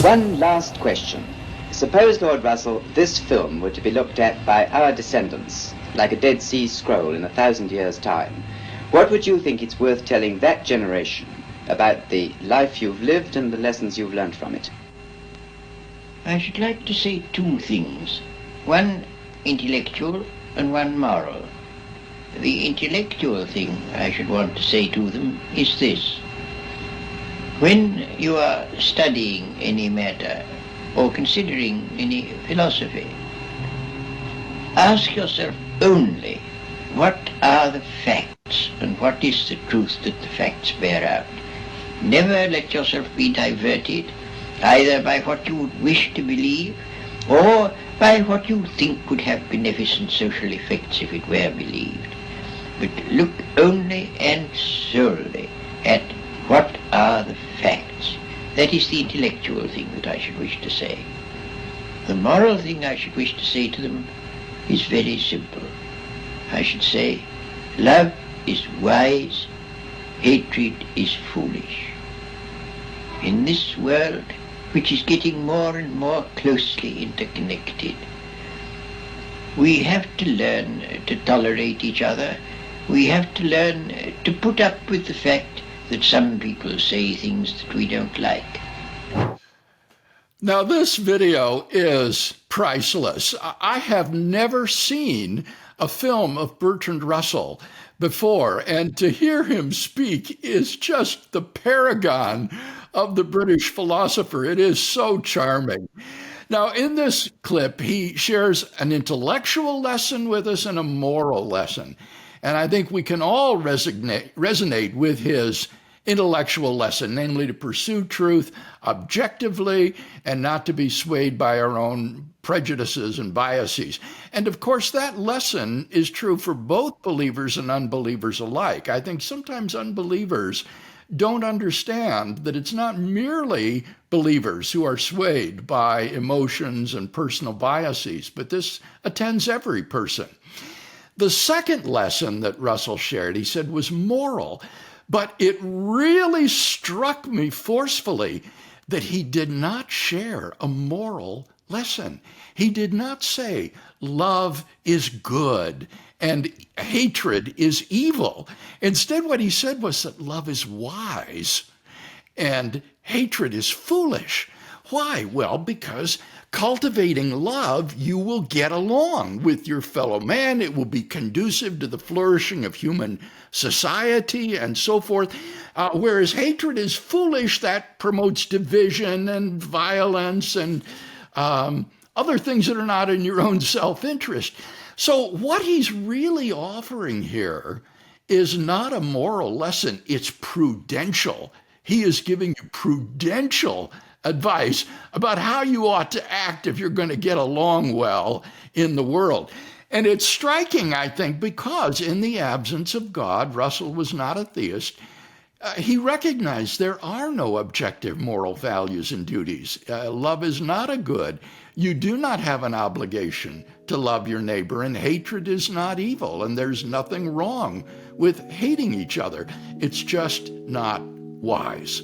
One last question. Suppose, Lord Russell, this film were to be looked at by our descendants, like a Dead Sea Scroll in 1,000 years' time. What would you think it's worth telling that generation about the life you've lived and the lessons you've learned from it? I should like to say two things. One intellectual and one moral. The intellectual thing I should want to say to them is this. When you are studying any matter or considering any philosophy, ask yourself only what are the facts and what is the truth that the facts bear out. Never let yourself be diverted either by what you would wish to believe or by what you think would have beneficent social effects if it were believed. But look only and solely at what are the facts. That is the intellectual thing that I should wish to say. The moral thing I should wish to say to them is very simple. I should say, love is wise, hatred is foolish. In this world, which is getting more and more closely interconnected, we have to learn to tolerate each other. We have to learn to put up with the fact that some people say things that we don't like. Now, this video is priceless. I have never seen a film of Bertrand Russell before, and to hear him speak is just the paragon of the British philosopher. It is so charming. Now, in this clip, he shares an intellectual lesson with us and a moral lesson. And I think we can all resonate with his intellectual lesson, namely to pursue truth objectively and not to be swayed by our own prejudices and biases. And of course, that lesson is true for both believers and unbelievers alike. I think sometimes unbelievers don't understand that it's not merely believers who are swayed by emotions and personal biases, but this attends every person. The second lesson that Russell shared, he said, was moral, but it really struck me forcefully that he did not share a moral lesson. He did not say love is good and hatred is evil. Instead, what he said was that love is wise and hatred is foolish. Why? Well, because cultivating love, you will get along with your fellow man. It will be conducive to the flourishing of human society and so forth. Whereas hatred is foolish, that promotes division and violence and other things that are not in your own self-interest. So what he's really offering here is not a moral lesson, it's prudential. He is giving you prudential advice about how you ought to act if you're going to get along well in the world. And it's striking, I think, because in the absence of God, Russell was not a theist. He recognized there are no objective moral values and duties. Love is not a good. You do not have an obligation to love your neighbor, and hatred is not evil, and there's nothing wrong with hating each other. It's just not wise.